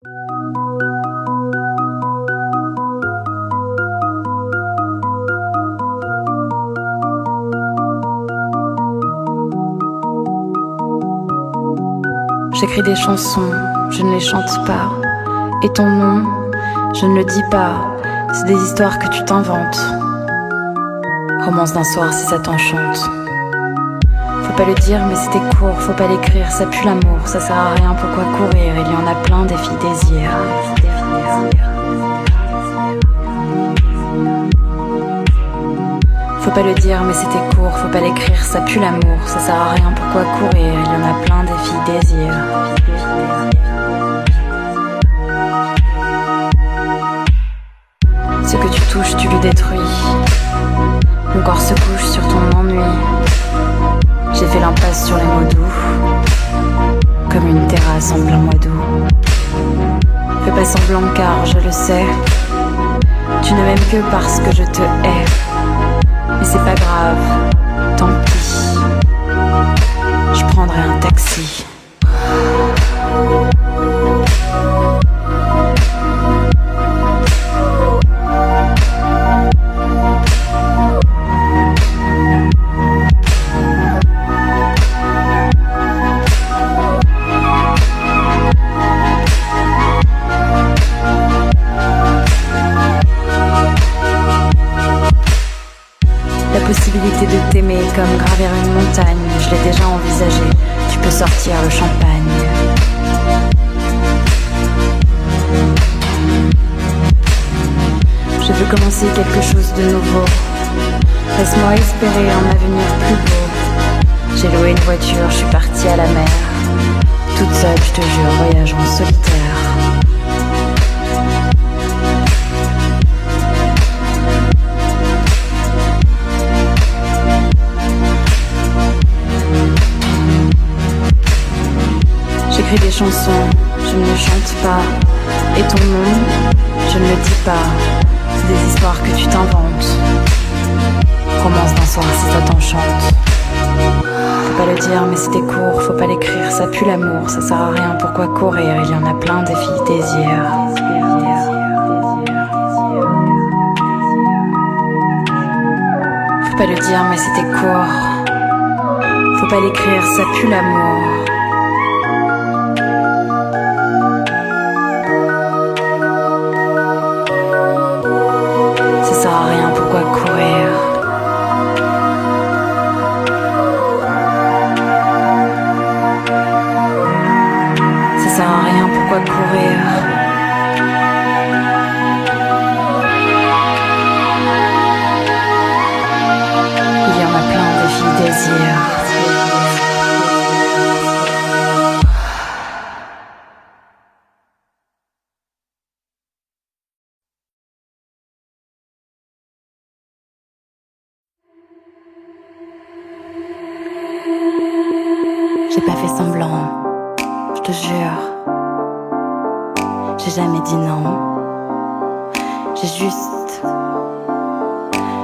J'écris des chansons, je ne les chante pas. Et ton nom, je ne le dis pas. C'est des histoires que tu t'inventes. Romance d'un soir si ça t'enchante. Faut pas le dire mais c'était court, faut pas l'écrire, ça pue l'amour, ça sert à rien, pourquoi courir? Il y en a plein des filles désir. Faut pas le dire mais c'était court, faut pas l'écrire, ça pue l'amour, ça sert à rien, pourquoi courir? Il y en a plein des filles désir. Ce que tu touches, tu le détruis. Mon corps se couche sur ton ennui. J'ai fait l'impasse sur les mots doux, comme une terrasse en plein mois d'août. Fais pas semblant car je le sais, tu ne m'aimes que parce que je te hais. Mais c'est pas grave, tant pis, je prendrai un taxi. Possibilité de t'aimer comme gravir une montagne, je l'ai déjà envisagé, tu peux sortir le champagne. Je veux commencer quelque chose de nouveau, laisse-moi espérer un avenir plus beau. J'ai loué une voiture, je suis partie à la mer, toute seule je te jure, voyage en solitaire. J'écris des chansons, je ne les chante pas. Et ton nom, je ne le dis pas. C'est des histoires que tu t'inventes. Romance d'un soir si ça t'enchante. Faut pas le dire mais c'était court, faut pas l'écrire, ça pue l'amour, ça sert à rien, pourquoi courir? Il y en a plein des filles désir. Faut pas le dire mais c'était court. Faut pas l'écrire, ça pue l'amour. J'ai pas fait semblant, je te jure. J'ai jamais dit non.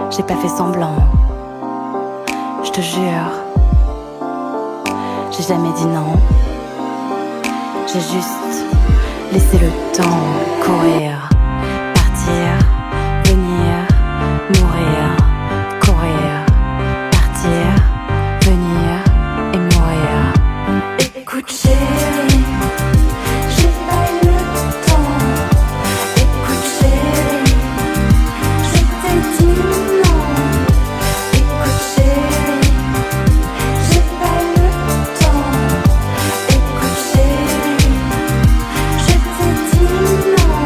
J'ai pas fait semblant, je te jure. J'ai jamais dit non. J'ai juste laissé le temps courir, partir, venir, mourir, courir, partir, venir et mourir. Écoute chérie, j'ai pas eu le temps. Écoute chérie, je t'ai dit non. Écoute chérie, j'ai pas eu le temps. Écoute chérie, je t'ai dit non.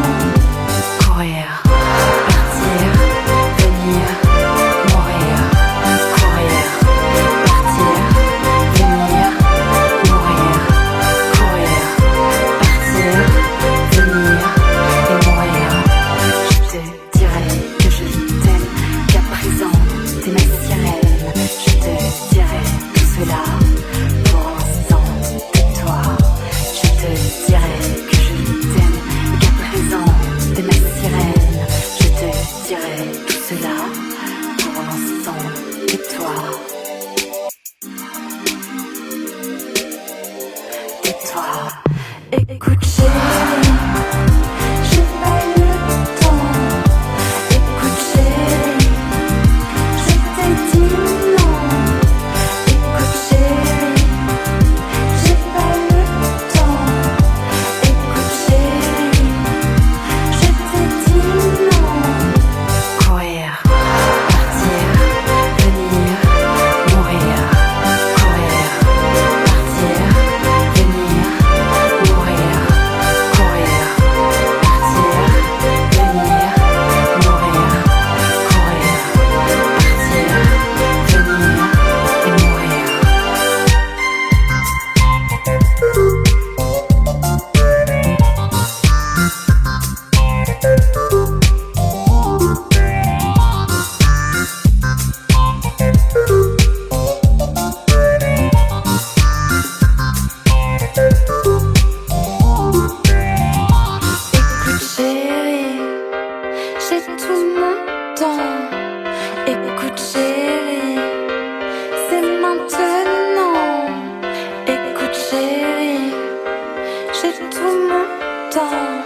temps.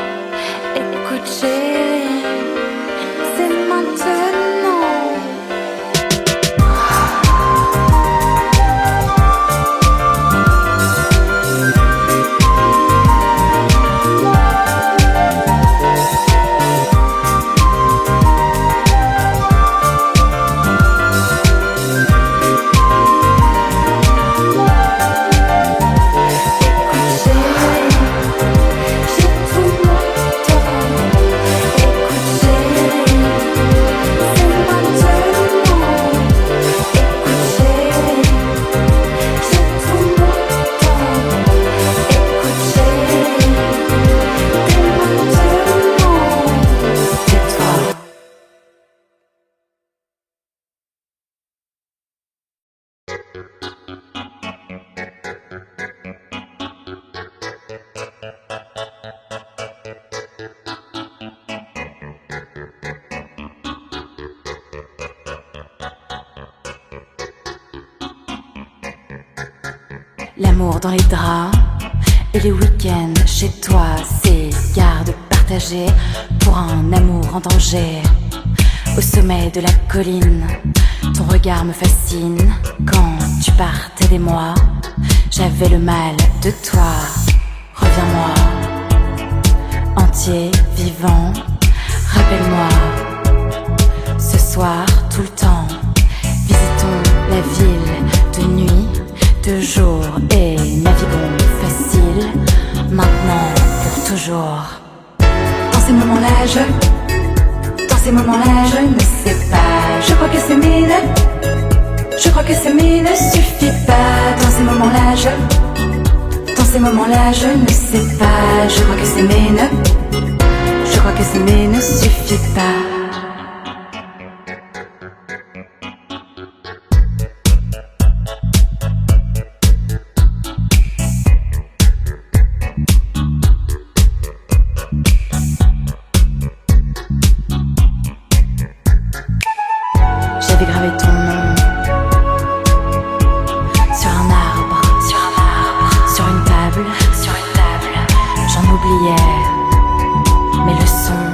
Écoute chérie, c'est maintenant. L'amour dans les draps et les week-ends chez toi, c'est garde partagée pour un amour en danger. Au sommet de la colline, ton regard me fascine. Quand tu partais des mois, j'avais le mal de toi. Reviens-moi, entier, vivant, rappelle-moi. Ce soir, tout le temps, visitons la ville de nuit, de jour et naviguons facile, maintenant pour toujours. Dans ces moments-là, je ne sais pas. Je crois que s'aimer ne suffit pas. Dans ces moments-là, je ne sais pas. Je crois que s'aimer ne suffit pas. J'avais gravé ton nom sur un arbre, sur une table. J'en oubliais mes leçons,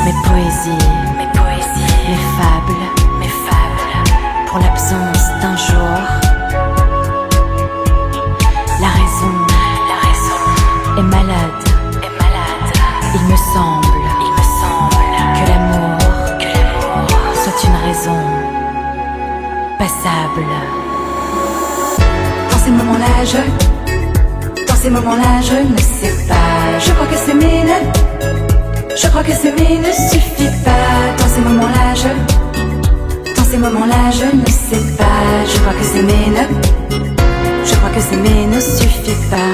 mes poésies, mes fables, pour l'absence d'un jour. La raison est malade. Il me semble que l'amour soit une raison passable. Dans ces moments-là, je ne sais pas. Je crois que s'aimer ne suffit pas. Dans ces moments-là, je ne sais pas. Je crois que s'aimer ne suffit pas.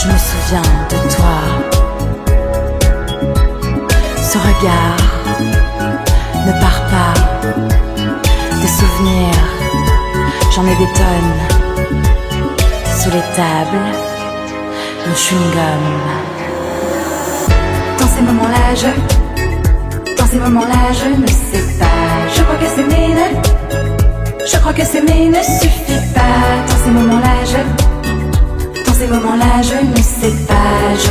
Je me souviens de toi, ce regard ne part pas. Des souvenirs, j'en ai des tonnes. Sous les tables, nos chewing-gums. Dans ces moments-là, je ne sais pas. Je crois que s'aimer ne suffit pas. Dans ces moments-là, je ne sais pas. Je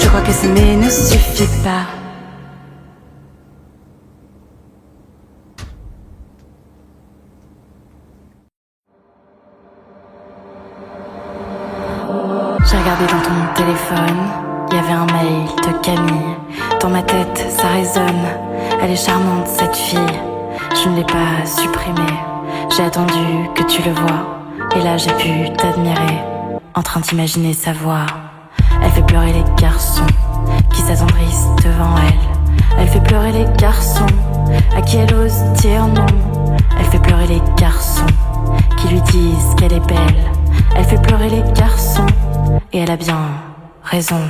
crois que s'aimer ne suffit pas. J'ai regardé dans ton téléphone, il y avait un mail de Camille. Dans ma tête, ça résonne. Elle est charmante cette fille. Je ne l'ai pas supprimée. J'ai attendu que tu le vois. Et là j'ai pu t'admirer, en train d'imaginer sa voix. Elle fait pleurer les garçons qui s'attendrissent devant elle. Elle fait pleurer les garçons à qui elle ose dire non. Elle fait pleurer les garçons qui lui disent qu'elle est belle. Elle fait pleurer les garçons et elle a bien raison.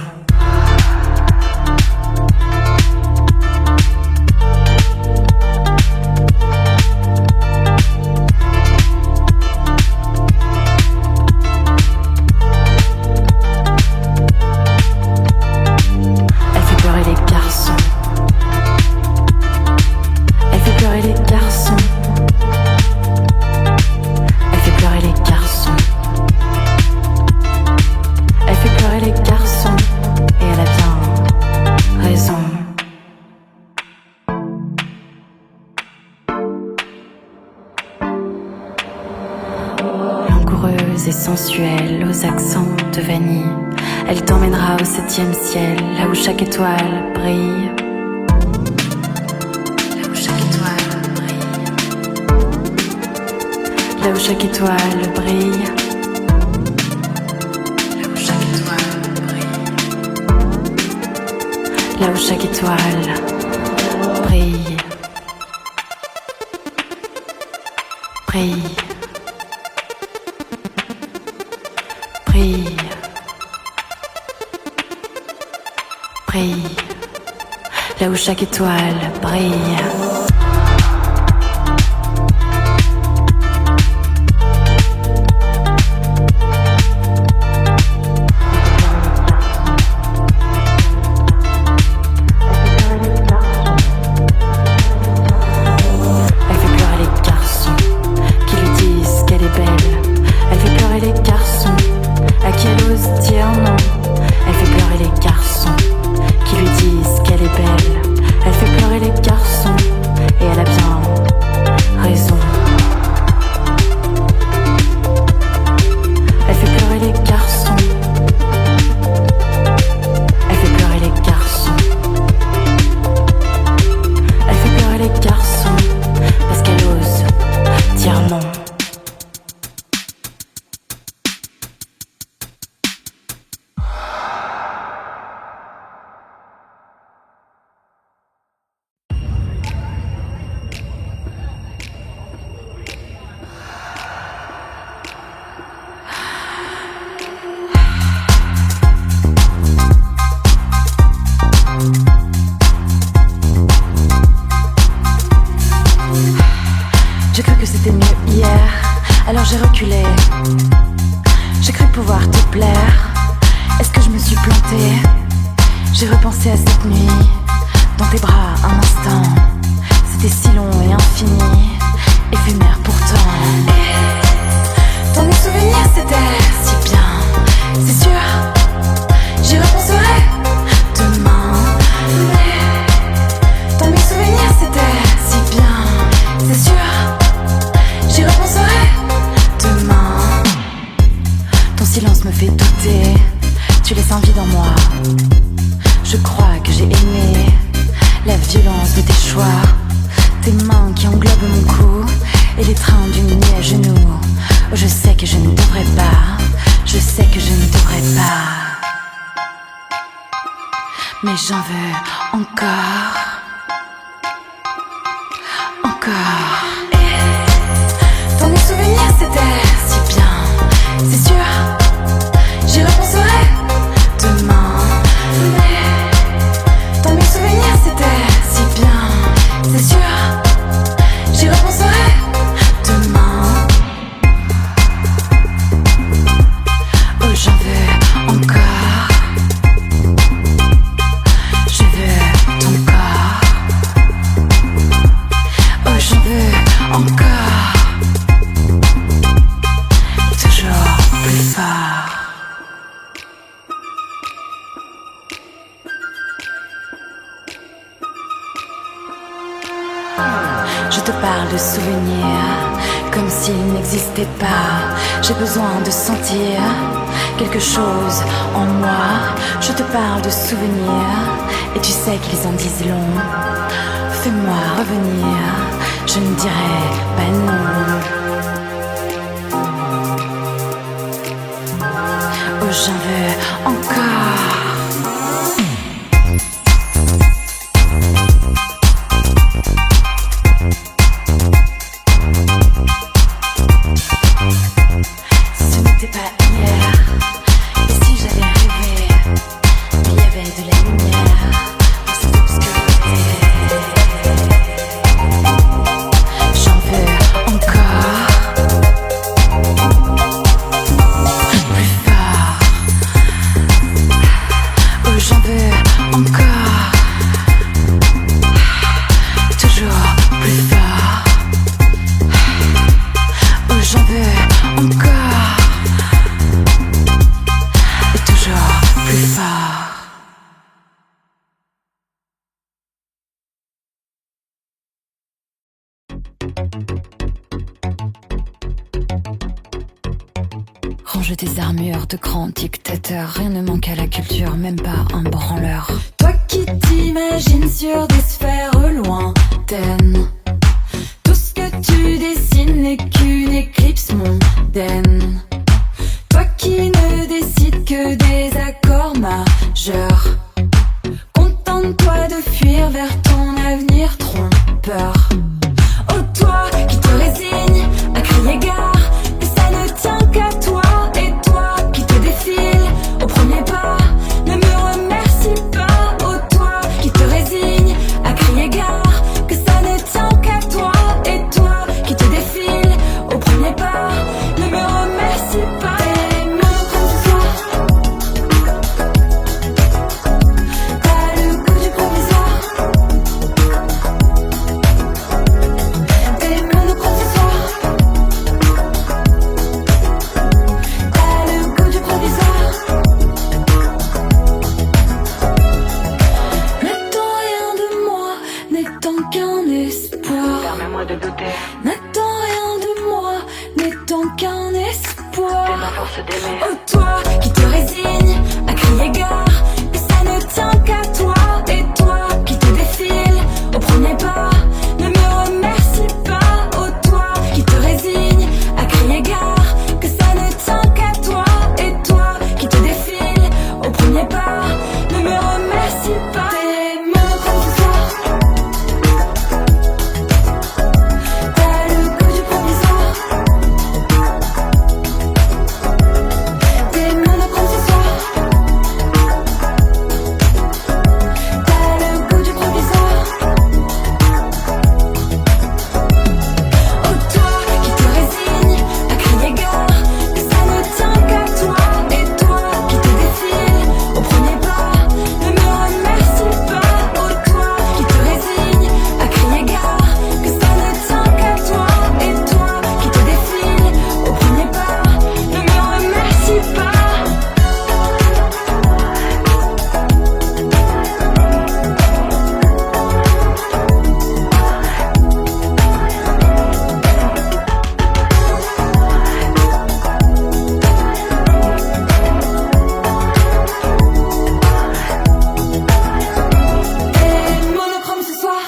et sensuelle, aux accents de vanille. Elle t'emmènera au 7e ciel, là où chaque étoile brille. Là où chaque étoile brille. Là où chaque étoile brille. Là où chaque étoile brille. Là où chaque étoile brille. Brille. Brille. Brille. Là où chaque étoile brille. Alors j'ai reculé, j'ai cru pouvoir te plaire. Est-ce que je me suis plantée? J'ai repensé à cette nuit, dans tes bras un instant. C'était si long et infini, éphémère pourtant. Et dans mes souvenirs c'était si bien, c'est sûr, j'y repenserai demain. Mais dans mes souvenirs c'était si bien, c'est sûr, j'y repenserai demain. Ton silence me fait douter, tu laisses un vide en moi. Je crois que j'ai aimé la violence de tes choix, tes mains qui englobent mon cou et les trains d'une nuit à genoux. Oh, je sais que je ne devrais pas, je sais que je ne devrais pas, mais j'en veux encore, encore. Dans mes souvenirs c'était si bien, c'est sûr, j'y repenserai demain. Mais dans mes souvenirs c'était si bien, c'est sûr, j'y repenserai demain. Oh j'en veux encore, je veux ton corps. Oh j'en veux encore, toujours plus fort. Je te parle de souvenirs comme s'ils n'existaient pas. J'ai besoin de sentir quelque chose en moi. Je te parle de souvenirs et tu sais qu'ils en disent long. Fais-moi revenir, je ne dirai pas non. Oh j'en veux encore. tes armures de grands dictateurs. Rien ne manque à la culture, même pas un branleur. Toi qui t'imagines sur des sphères lointaines, tout ce que tu dessines n'est qu'une éclipse mondaine. Toi qui ne décides que des accords majeurs, contente-toi de fuir vers ton avenir trompeur. Oh toi qui te résignes à crier gare, que ça ne tient qu'à toi. Et toi qui te défiles au premier pas, ne me remercie pas. Oh toi qui te résignes à crier gare, que ça ne tient qu'à toi. Et toi qui te défiles au premier pas, ne me remercie pas. T'es monochrome ce soir, t'as le goût du provisoire. T'es monochrome ce soir, t'as le goût du provisoire. N'attends rien de moi, n'étant qu'un espoir. Permets-moi de douter, N'attends rien de moi, n'étant qu'un espoir. c'est ma force d'aimer. Oh toi qui te résignes à crier gare, que ça ne tient qu'à toi. Et toi qui te défiles au premier pas, ne me remercie pas. Oh toi qui te résignes à crier gare, que ça ne tient qu'à toi. Et toi qui te défiles au premier pas, ne me remercie pas. T'es monochrome ce soir, t'as le goût du provisoire. T'es monochrome ce soir, t'as le goût du provisoire. Oh toi qui te résignes à crier gare, que ça ne tient qu'à toi. Et toi qui te défiles au premier pas, ne me remercie pas. Oh toi qui te résignes à crier gare, que ça ne tient qu'à toi. Et toi qui te défiles au premier pas, ne me remercie pas. T'es monochrome ce soir.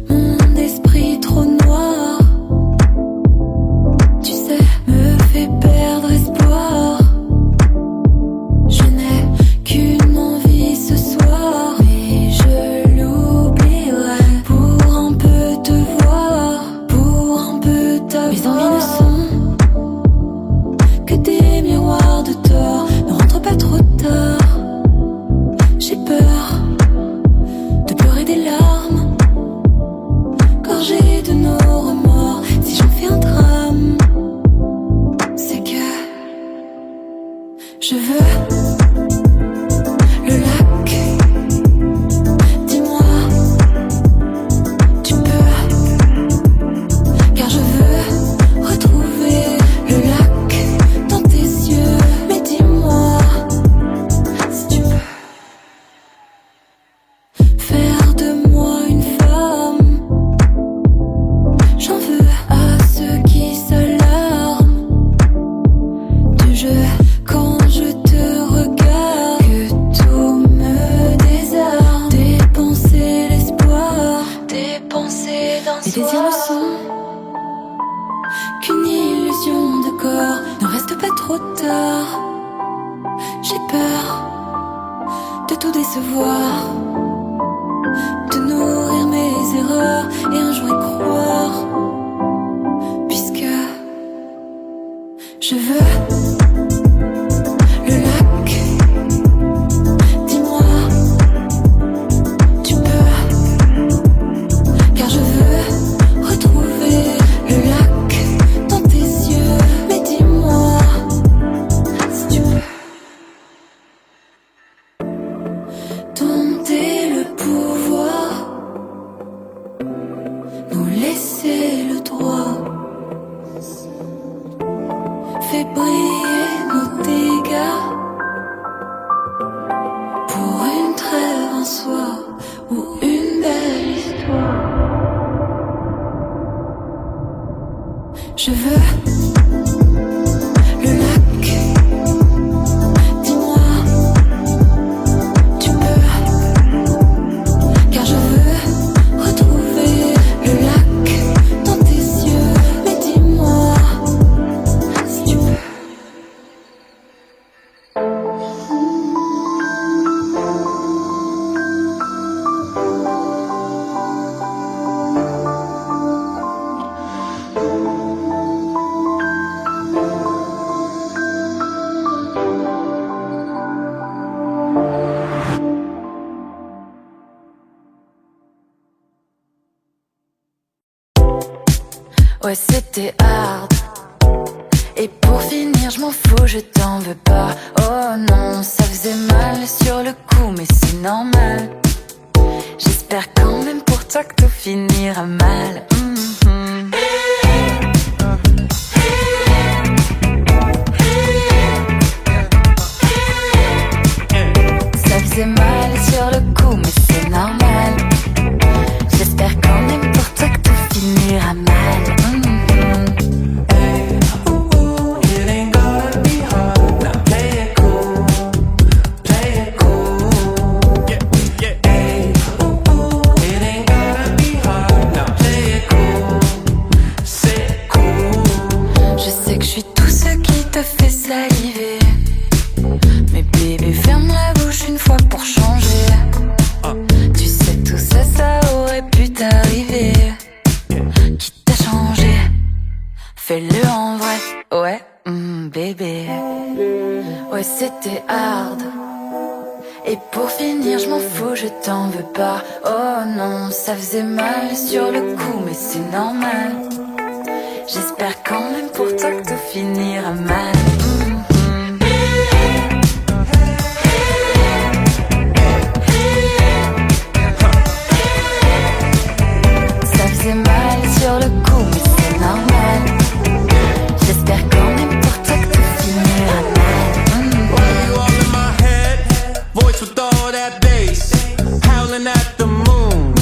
Mon esprit trop noir, tu sais, me fait perdre espoir. Je n'ai qu'une envie ce soir, mais je l'oublierai pour un peu te voir, pour un peu t'avoir. Mes envies ne sont que des miroirs de tort. Ne rentre pas trop tard, j'ai peur de pleurer des larmes, gorgées de nos remords. Si j'en fais un drame, c'est que je veux le lac. Dis-moi, tu peux, car je veux retrouver le lac dans tes yeux. Mais dis-moi si tu peux faire de moi une femme. J'en veux à ceux qui s'alarment du jeu quand je te regarde, que tout me désarme. Dépenser l'espoir, dépenser d'un soir. Les désirs ne sont qu'une illusion de corps. Ne reste pas trop tard, j'ai peur de tout décevoir, de nourrir mes erreurs et un jour y croire, puisque je veux le lac. Dis-moi, tu peux, car je veux retrouver le lac dans tes yeux. Mais dis-moi si tu peux dompter le pouvoir, nous soir ou une belle histoire. Je veux le lac. Dis-moi, tu peux, car je veux retrouver le lac dans tes yeux. Mais dis-moi si tu peux. Ouais, c'était hard. Et pour finir, je m'en fous, je t'en veux pas. Oh non, ça faisait mal sur le coup, mais c'est normal. J'espère quand même pour toi que tout finira mal. Ça faisait mal sur le coup, mais c'est normal. J'espère quand même pour toi que tout finira mal. Saliver. Mais bébé, ferme la bouche une fois pour changer. Tu sais, tout ça, ça aurait pu t'arriver. Qui t'a changé? Fais-le en vrai, ouais, bébé. Ouais, c'était hard. Et pour finir, je m'en fous, je t'en veux pas. Oh non, ça faisait mal sur le coup, mais c'est normal. J'espère quand même pour toi que tout finira mal. Ça faisait mal sur le coup, mais c'est normal. J'espère quand même pour toi que tout finira mal. Why you all in my head? Voice with all that bass, howling at the moon,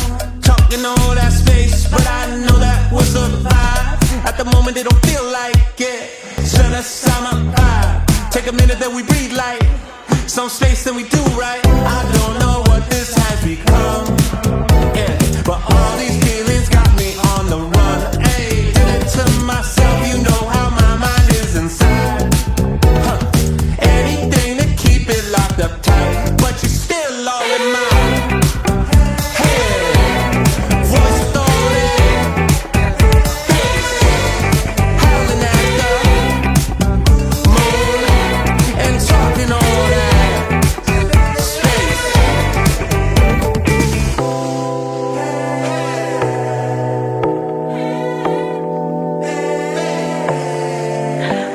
talking all that space, but I know that was a vibe. At the moment it don't feel like it. Set aside my pride. Take a minute then we breathe like some space then we do right. I don't know what this has become, yeah, but all these feelings got me on the run. Hey, did it to myself, you know how my mind is inside. Anything to keep it locked up tight, but you're still all in my head. Voice with all that bass, howling at the moon and talking all that space.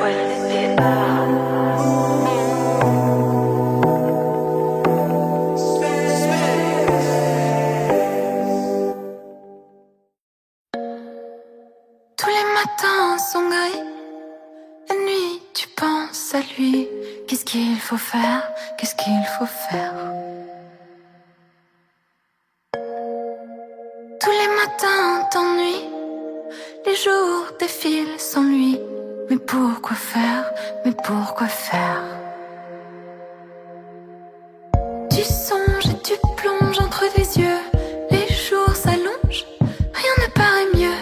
Ouais, c'était hard. Tous les matins sont gris. La nuit, tu penses à lui. Qu'est-ce qu'il faut faire? Qu'est-ce qu'il faut faire? Tous les matins t'ennuies. Les jours défilent sans lui. Mais pourquoi faire? Mais pourquoi faire? Tu songes et tu plonges entre tes yeux. Les jours s'allongent. Rien ne paraît mieux.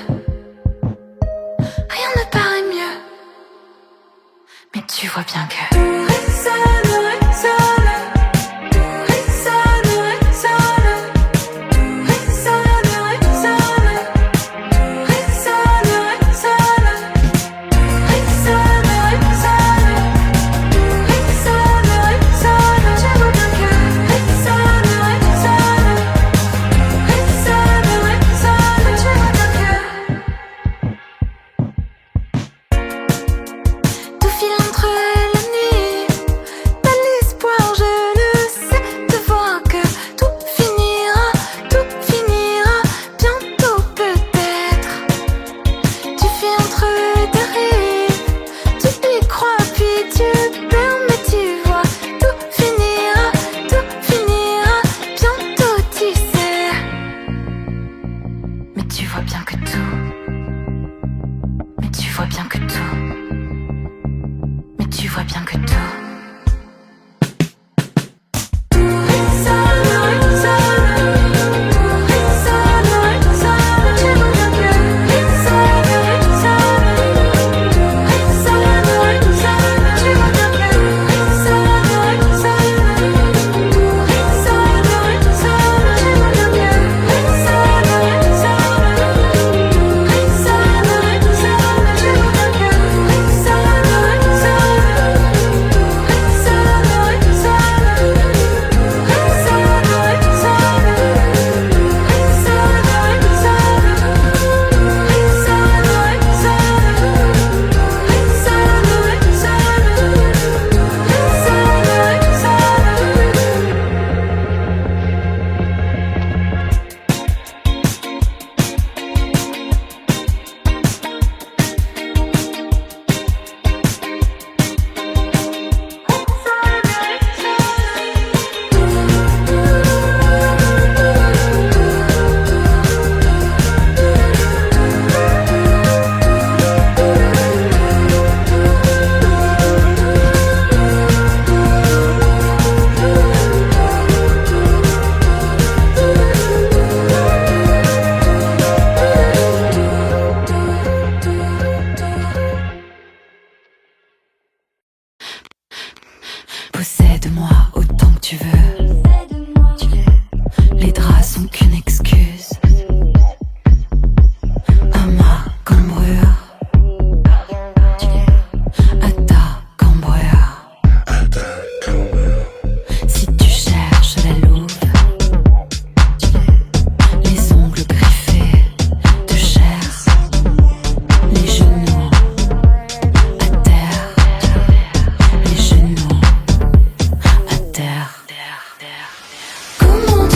Rien ne paraît mieux. Mais tu vois bien que tout résonne, résonne. Tout résonne, résonne. Tout résonne, résonne. Tout résonne, résonne. Tout résonne, résonne. Tout résonne, résonne. Je vois bien que résonne, résonne.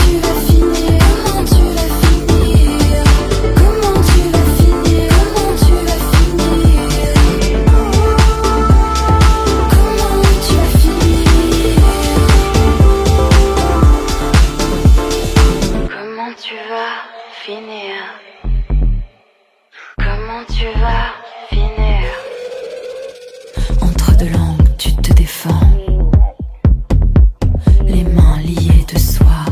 tu vas finir? Comment tu vas finir? Comment tu vas finir? Comment tu vas finir? Comment tu vas finir? Comment tu vas finir? Comment tu vas finir? Entre deux langues, tu te défends, les mains liées de soie.